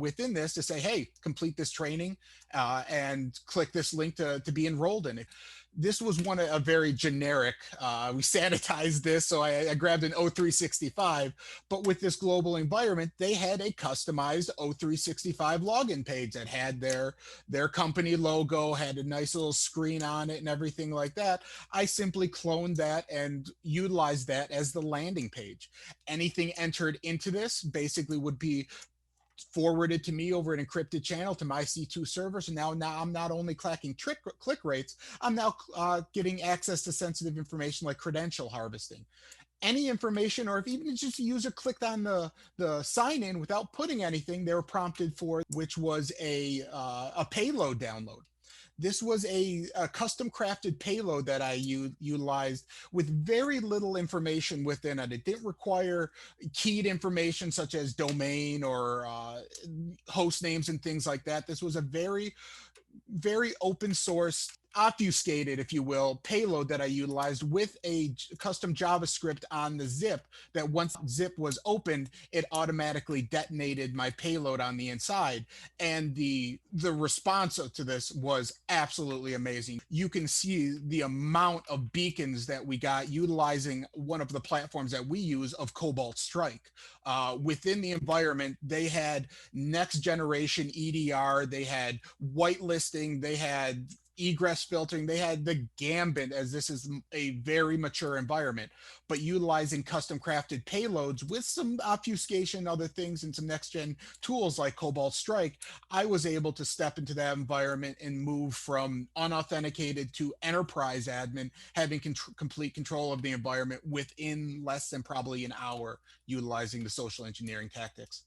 within this to say, hey, complete this training and click this link to be enrolled in it. This was a very generic, we sanitized this, so I grabbed an O365, but with this global environment, they had a customized O365 login page that had their company logo, had a nice little screen on it and everything like that. I simply cloned that and utilized that as the landing page. Anything entered into this basically would be forwarded to me over an encrypted channel to my C2 server. So now I'm not only clacking click rates, I'm now getting access to sensitive information like credential harvesting. Any information, or if even just a user clicked on the sign in without putting anything, they were prompted for, which was a payload download. This was a custom crafted payload that I utilized with very little information within it. It didn't require keyed information such as domain or host names and things like that. This was a very, very open source, obfuscated, if you will, payload that I utilized with a custom JavaScript on the zip, that once zip was opened, it automatically detonated my payload on the inside. And the response to this was absolutely amazing. You can see the amount of beacons that we got utilizing one of the platforms that we use of Cobalt Strike. Within the environment, they had next generation EDR, they had whitelisting, they had egress filtering, they had the gambit, as this is a very mature environment, but utilizing custom crafted payloads with some obfuscation, other things, and some next gen tools like Cobalt Strike, I was able to step into that environment and move from unauthenticated to enterprise admin, having complete control of the environment within less than probably an hour, utilizing the social engineering tactics.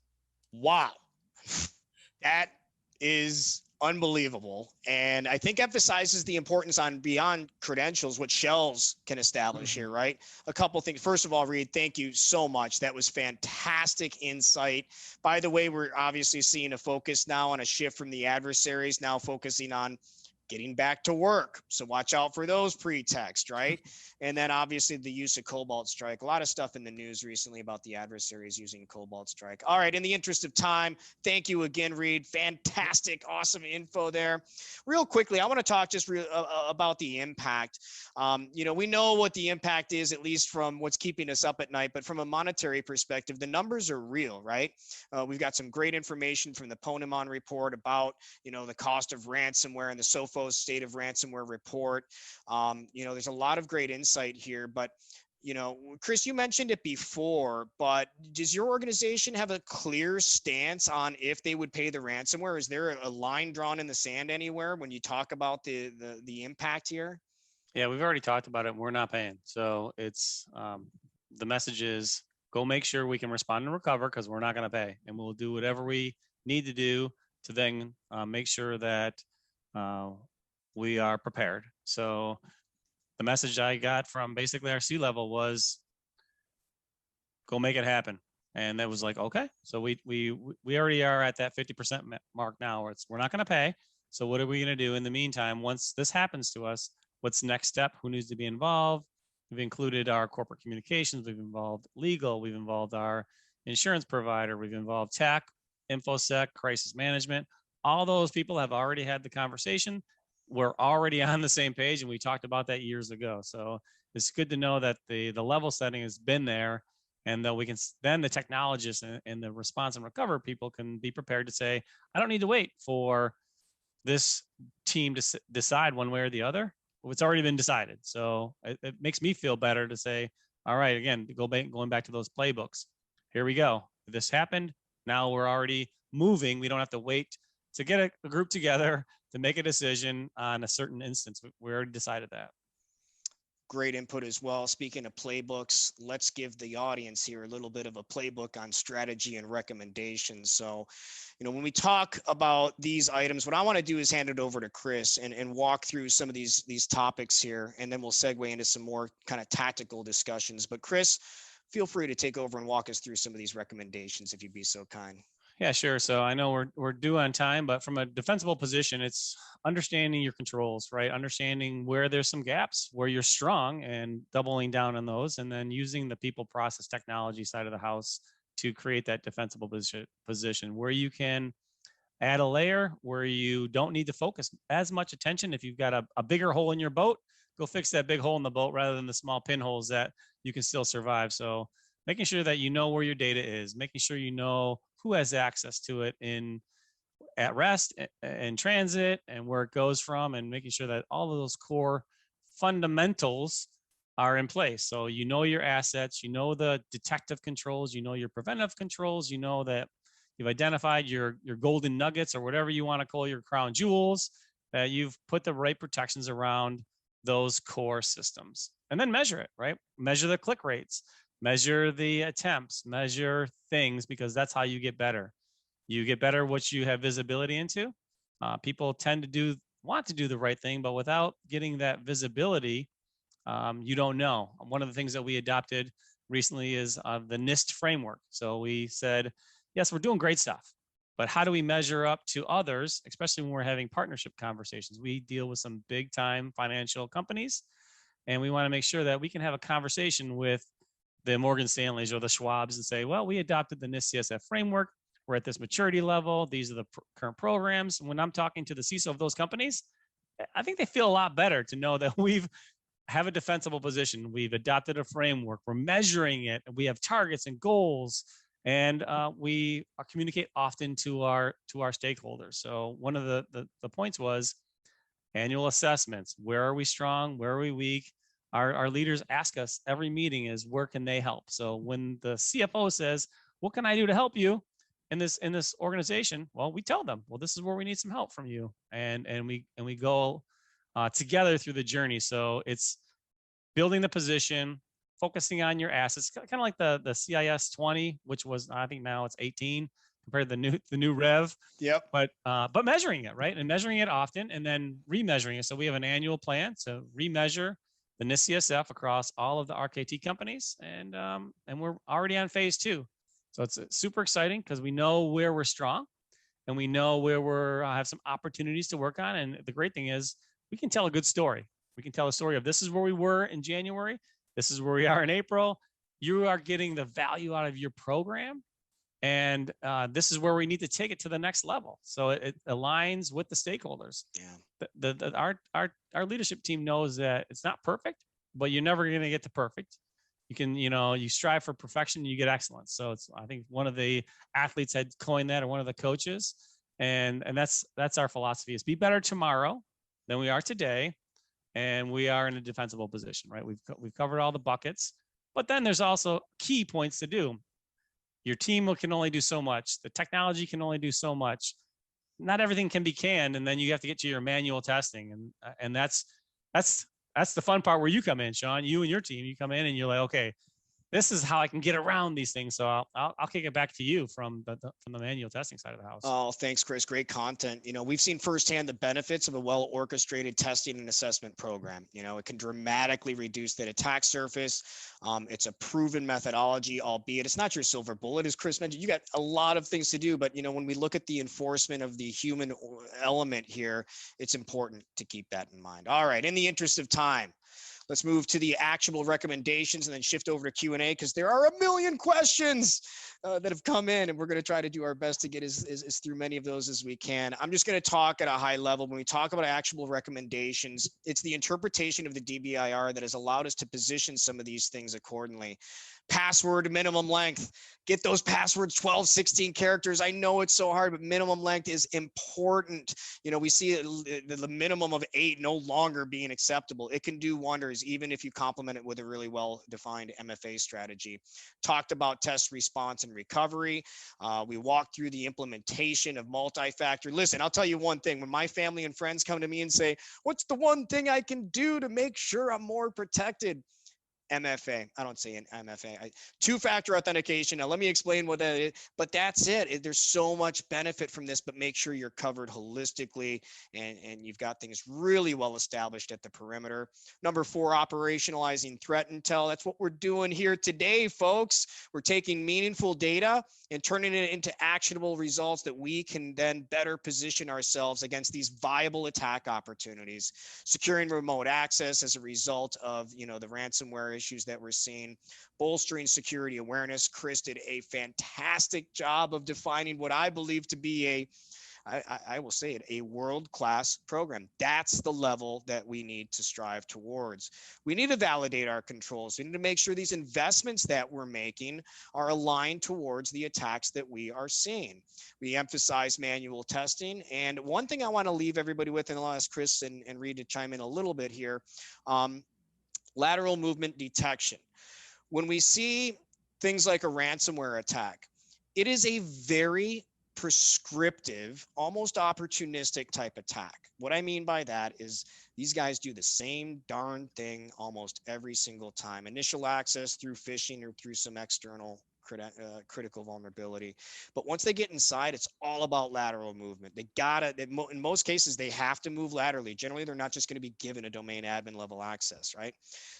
Wow. That is unbelievable. And I think emphasizes the importance on beyond credentials, what shells can establish here, right? A couple things. First of all, Reid, thank you so much. That was fantastic insight. By the way, we're obviously seeing a focus now on a shift from the adversaries, now focusing on getting back to work. So watch out for those pretexts, right? And then obviously the use of Cobalt Strike. A lot of stuff in the news recently about the adversaries using Cobalt Strike. All right, in the interest of time, thank you again, Reid. Fantastic, awesome info there. Real quickly, I want to talk just about the impact. We know what the impact is, at least from what's keeping us up at night, but from a monetary perspective, the numbers are real, right? We've got some great information from the Ponemon report about, the cost of ransomware and the Sophos State of Ransomware report. There's a lot of great insight here, but Chris, you mentioned it before, but does your organization have a clear stance on if they would pay the ransomware? Is there a line drawn in the sand anywhere when you talk about the impact here? Yeah, we've already talked about it. We're not paying. So it's the message is go make sure we can respond and recover, because we're not going to pay, and we'll do whatever we need to do to then make sure that we are prepared. So the message I got from basically our C-level was go make it happen. And that was like, okay. So we already are at that 50% mark now where we're not going to pay. So what are we going to do in the meantime? Once this happens to us, what's the next step? Who needs to be involved? We've included our corporate communications. We've involved legal. We've involved our insurance provider. We've involved tech, InfoSec, crisis management. All those people have already had the conversation. We're already on the same page, and we talked about that years ago. So it's good to know that the level setting has been there, and that we can then the technologists and the response and recover people can be prepared to say, I don't need to wait for this team to decide one way or the other. It's already been decided. So it makes me feel better to say, all right, again, going back to those playbooks. Here we go. This happened. Now we're already moving. We don't have to wait to get a group together to make a decision on a certain instance. We already decided that. Great input as well. Speaking of playbooks, let's give the audience here a little bit of a playbook on strategy and recommendations. So, when we talk about these items, what I want to do is hand it over to Chris and walk through some of these topics here, and then we'll segue into some more kind of tactical discussions. But Chris, feel free to take over and walk us through some of these recommendations if you'd be so kind. Yeah, sure. So I know we're due on time, but from a defensible position, it's understanding your controls, right? Understanding where there's some gaps, where you're strong, and doubling down on those, and then using the people, process, technology side of the house to create that defensible position where you can add a layer, where you don't need to focus as much attention. If you've got a bigger hole in your boat, go fix that big hole in the boat rather than the small pinholes that you can still survive. So making sure that you know where your data is, making sure you know who has access to it at rest and transit and where it goes from, and making sure that all of those core fundamentals are in place. So you know your assets, you know the detective controls, you know your preventive controls, you know that you've identified your golden nuggets or whatever you want to call your crown jewels, that you've put the right protections around those core systems. And then measure it, right? Measure the click rates, measure the attempts, measure things, because that's how you get better. You get better what you have visibility into. People tend to want to do the right thing, but without getting that visibility, you don't know. One of the things that we adopted recently is the NIST framework. So we said, yes, we're doing great stuff, but how do we measure up to others, especially when we're having partnership conversations? We deal with some big time financial companies, and we want to make sure that we can have a conversation with the Morgan Stanleys or the Schwabs and say, well, we adopted the NIST CSF framework. We're at this maturity level. These are the current programs. When I'm talking to the CISO of those companies, I think they feel a lot better to know that we have a defensible position. We've adopted a framework. We're measuring it. And we have targets and goals, and we communicate often to our stakeholders. So one of the points was annual assessments. Where are we strong? Where are we weak? Our leaders ask us every meeting is, where can they help? So when the CFO says, what can I do to help you in this organization? Well, we tell them, well, this is where we need some help from you. And we go together through the journey. So it's building the position, focusing on your assets, kind of like the CIS 20, which was, I think now it's 18 compared to the new rev. Yep. But measuring it, right? And measuring it often, and then remeasuring it. So we have an annual plan to remeasure the NIST CSF across all of the RKT companies, and we're already on phase 2. So it's super exciting because we know where we're strong, and we know where we're have some opportunities to work on. And the great thing is we can tell a good story. We can tell a story of, this is where we were in January. This is where we are in April. You are getting the value out of your program, and this is where we need to take it to the next level. So it aligns with the stakeholders. Yeah. Our leadership team knows that it's not perfect, but you're never going to get to perfect. You can, you strive for perfection, you get excellence. So I think one of the athletes had coined that, or one of the coaches, and that's our philosophy: is be better tomorrow than we are today, and we are in a defensible position, right? We've covered all the buckets, but then there's also key points to do. Your team can only do so much. The technology can only do so much. Not everything can be canned, and then you have to get to your manual testing, and that's the fun part where you come in, Shaun. You and your team, you come in and you're like, okay, this is how I can get around these things. So I'll kick it back to you from the manual testing side of the house. Oh, thanks, Chris. Great content. We've seen firsthand the benefits of a well-orchestrated testing and assessment program. It can dramatically reduce that attack surface. It's a proven methodology, albeit it's not your silver bullet, as Chris mentioned. You got a lot of things to do, but when we look at the enforcement of the human element here, it's important to keep that in mind. All right, in the interest of time, let's move to the actionable recommendations and then shift over to Q&A, because there are a million questions that have come in, and we're going to try to do our best to get as through many of those as we can. I'm just going to talk at a high level. When we talk about actionable recommendations, it's the interpretation of the DBIR that has allowed us to position some of these things accordingly. Password minimum length. Get those passwords 12, 16 characters. I know it's so hard, but minimum length is important. We see the minimum of 8 no longer being acceptable. It can do wonders, even if you complement it with a really well-defined MFA strategy. Talked about test response and recovery. We walked through the implementation of multi-factor. Listen, I'll tell you one thing. When my family and friends come to me and say, what's the one thing I can do to make sure I'm more protected? MFA. I don't say an MFA. Two-factor authentication. Now, let me explain what that is, but that's it. There's so much benefit from this, but make sure you're covered holistically and you've got things really well established at the perimeter. Number 4, operationalizing threat intel. That's what we're doing here today, folks. We're taking meaningful data and turning it into actionable results that we can then better position ourselves against these viable attack opportunities. Securing remote access as a result of, the ransomware issues that we're seeing. Bolstering security awareness. Chris did a fantastic job of defining what I believe to be I will say it, a world-class program. That's the level that we need to strive towards. We need to validate our controls. We need to make sure these investments that we're making are aligned towards the attacks that we are seeing. We emphasize manual testing. And one thing I want to leave everybody with, and I'll ask Chris and Reid to chime in a little bit here, lateral movement detection. When we see things like a ransomware attack, it is a very prescriptive, almost opportunistic type attack. What I mean by that is these guys do the same darn thing almost every single time. Initial access through phishing or through some external critical vulnerability. But once they get inside, it's all about lateral movement. In most cases, they have to move laterally. Generally, they're not just going to be given a domain admin level access, right?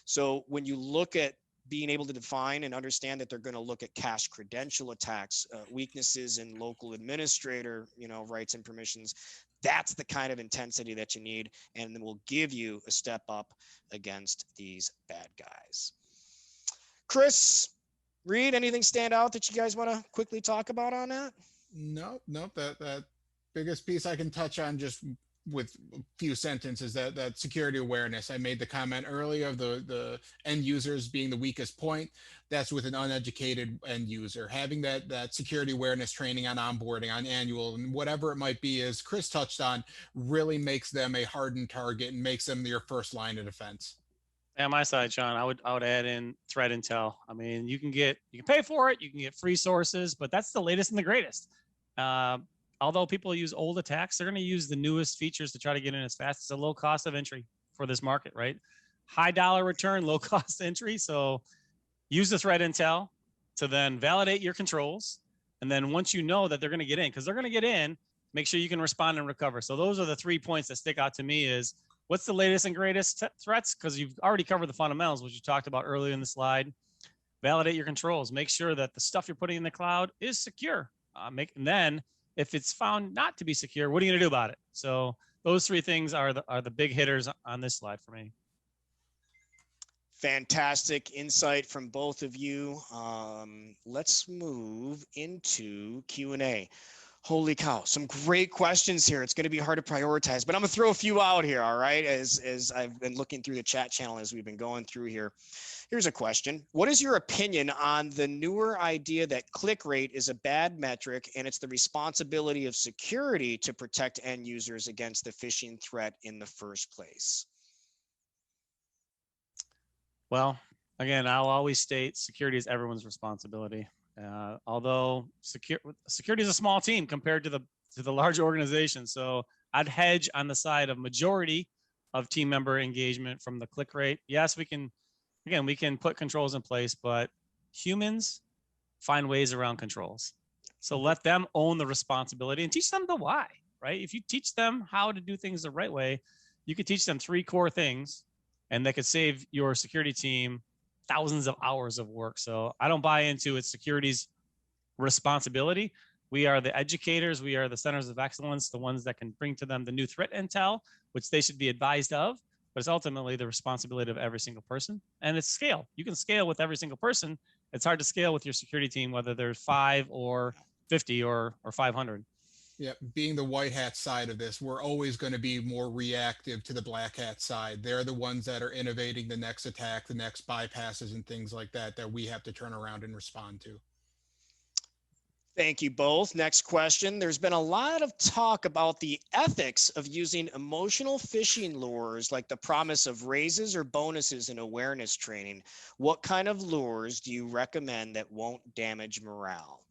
So when you look at being able to define and understand that they're going to look at cache credential attacks, weaknesses in local administrator, rights and permissions, that's the kind of intensity that you need, and will give you a step up against these bad guys. Chris, Reid, anything stand out that you guys want to quickly talk about on that? Nope. That biggest piece I can touch on just with a few sentences, that security awareness. I made the comment earlier of the end users being the weakest point. That's with an uneducated end user. Having that security awareness training on onboarding, on annual, and whatever it might be, as Chris touched on, really makes them a hardened target and makes them your first line of defense. On my side, Shaun, I would add in threat intel. I mean, you can pay for it, you can get free sources, but that's the latest and the greatest. Although people use old attacks, they're going to use the newest features to try to get in as fast. It's a low cost of entry for this market, right? High dollar return, low cost entry. So use the threat intel to then validate your controls. And then once you know that they're going to get in, because they're going to get in, make sure you can respond and recover. So those are the 3 points that stick out to me is what's the latest and greatest threats? Because you've already covered the fundamentals, which you talked about earlier in the slide. Validate your controls. Make sure that the stuff you're putting in the cloud is secure. And then if it's found not to be secure, what are you going to do about it? So those 3 things are the big hitters on this slide for me. Fantastic insight from both of you. Let's move into Q&A. Holy cow, some great questions here. It's going to be hard to prioritize, but I'm going to throw a few out here, all right, as I've been looking through the chat channel as we've been going through here. Here's a question. What is your opinion on the newer idea that click rate is a bad metric and it's the responsibility of security to protect end users against the phishing threat in the first place? Well, again, I'll always state security is everyone's responsibility. Although security is a small team compared to the large organization. So I'd hedge on the side of majority of team member engagement from the click rate. Yes, we can put controls in place, but humans find ways around controls. So let them own the responsibility and teach them the why, right? If you teach them how to do things the right way, you could teach them 3 core things and that could save your security team thousands of hours of work. So I don't buy into it's security's responsibility. We are the educators. We are the centers of excellence, the ones that can bring to them the new threat intel, which they should be advised of. But it's ultimately the responsibility of every single person. And it's scale. You can scale with every single person. It's hard to scale with your security team, whether there's 5 or 50 or 500. Yeah, being the white hat side of this, we're always going to be more reactive to the black hat side. They're the ones that are innovating the next attack, the next bypasses and things like that, that we have to turn around and respond to. Thank you both. Next question. There's been a lot of talk about the ethics of using emotional phishing lures like the promise of raises or bonuses in awareness training. What kind of lures do you recommend that won't damage morale?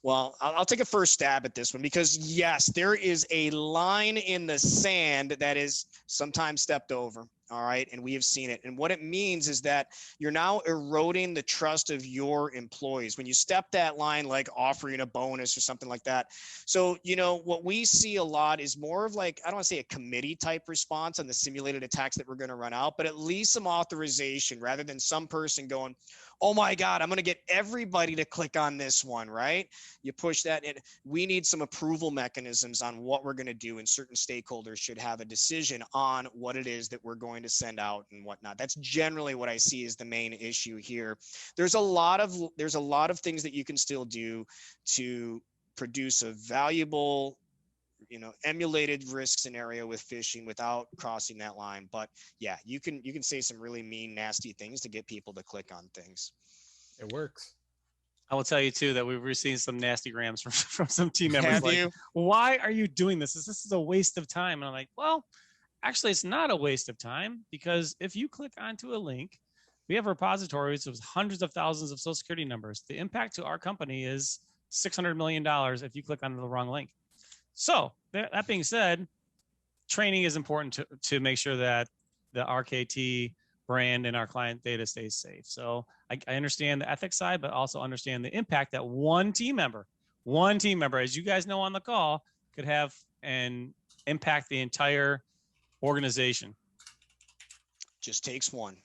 Well, I'll take a first stab at this one because yes, there is a line in the sand that is sometimes stepped over. All right. And we have seen it. And what it means is that you're now eroding the trust of your employees when you step that line, like offering a bonus or something like that. So, you know, what we see a lot is more of like, I don't want to say a committee type response on the simulated attacks that we're going to run out, but at least some authorization rather than some person going, oh my God, I'm going to get everybody to click on this one, right? You push that in. We need some approval mechanisms on what we're going to do, and certain stakeholders should have a decision on what it is that we're going to send out and whatnot. That's generally what I see as the main issue here. There's a lot of things that you can still do to produce a valuable, you know, emulated risk scenario with phishing without crossing that line. But yeah, you can say some really mean, nasty things to get people to click on things. It works. I will tell you too that we've received some nasty grams from some team members. Have like, you? why are you doing this? This is a waste of time. And I'm like, well, actually, it's not a waste of time because if you click onto a link, we have repositories with hundreds of thousands of social security numbers. The impact to our company is $600 million if you click onto the wrong link. So that being said, training is important to make sure that the RKT brand and our client data stays safe. So I understand the ethics side, but also understand the impact that one team member, as you guys know on the call, could have and impact the entire organization. Just takes one.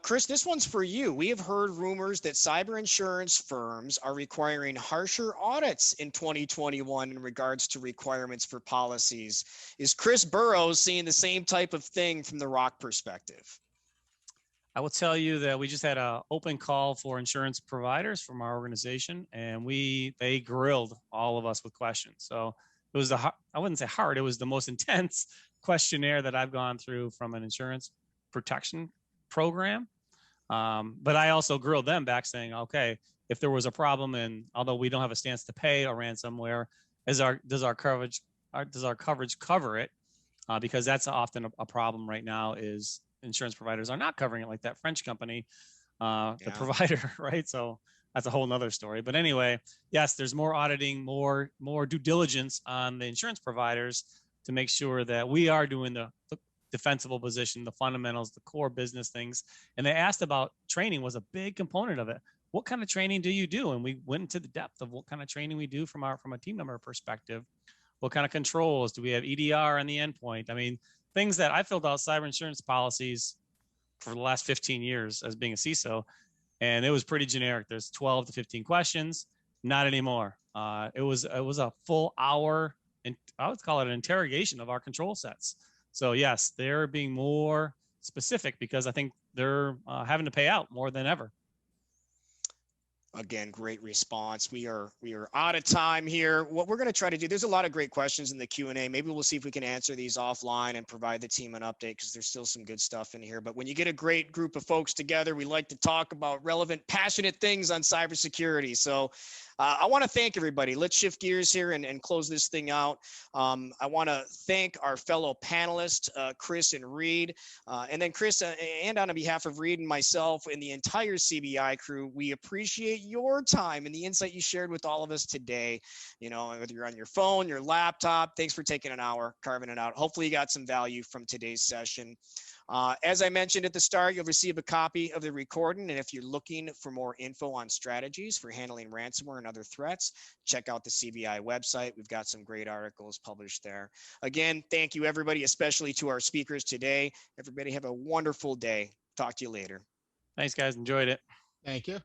Chris, this one's for you. We have heard rumors that cyber insurance firms are requiring harsher audits in 2021 in regards to requirements for policies. Is Chris Burrows seeing the same type of thing from the ROC perspective? I will tell you that we just had an open call for insurance providers from our organization, and they grilled all of us with questions. So it was I wouldn't say hard, it was the most intense questionnaire that I've gone through from an insurance protection program. But I also grilled them back saying, okay, if there was a problem, and although we don't have a stance to pay a ransomware, does our coverage cover it? Because that's often a problem right now is insurance providers are not covering it, like that French company, the provider, right? So that's a whole nother story. But anyway, yes, there's more auditing, more due diligence on the insurance providers to make sure that we are doing the defensible position, the fundamentals, the core business things. And they asked about training was a big component of it. What kind of training do you do? And we went into the depth of what kind of training we do from a team member perspective. What kind of controls do we have? EDR on the endpoint. I mean, things that I filled out cyber insurance policies for the last 15 years as being a CISO, and it was pretty generic. There's 12 to 15 questions. Not anymore. It was a full hour, and I would call it an interrogation of our control sets. So yes, they're being more specific because I think they're having to pay out more than ever. Again, great response. We are out of time here. What we're going to try to do, there's a lot of great questions in the Q&A. Maybe we'll see if we can answer these offline and provide the team an update because there's still some good stuff in here. But when you get a great group of folks together, we like to talk about relevant, passionate things on cybersecurity. So I want to thank everybody. Let's shift gears here and close this thing out. I want to thank our fellow panelists, Chris and Reid. And then Chris, and on behalf of Reid and myself and the entire CBI crew, we appreciate your time and the insight you shared with all of us today. You know, whether you're on your phone, your laptop, thanks for taking an hour, carving it out. Hopefully you got some value from today's session. As I mentioned at the start, you'll receive a copy of the recording. And if you're looking for more info on strategies for handling ransomware and other threats, check out the CBI website. We've got some great articles published there. Again, thank you, everybody, especially to our speakers today. Everybody have a wonderful day. Talk to you later. Thanks, guys. Enjoyed it. Thank you.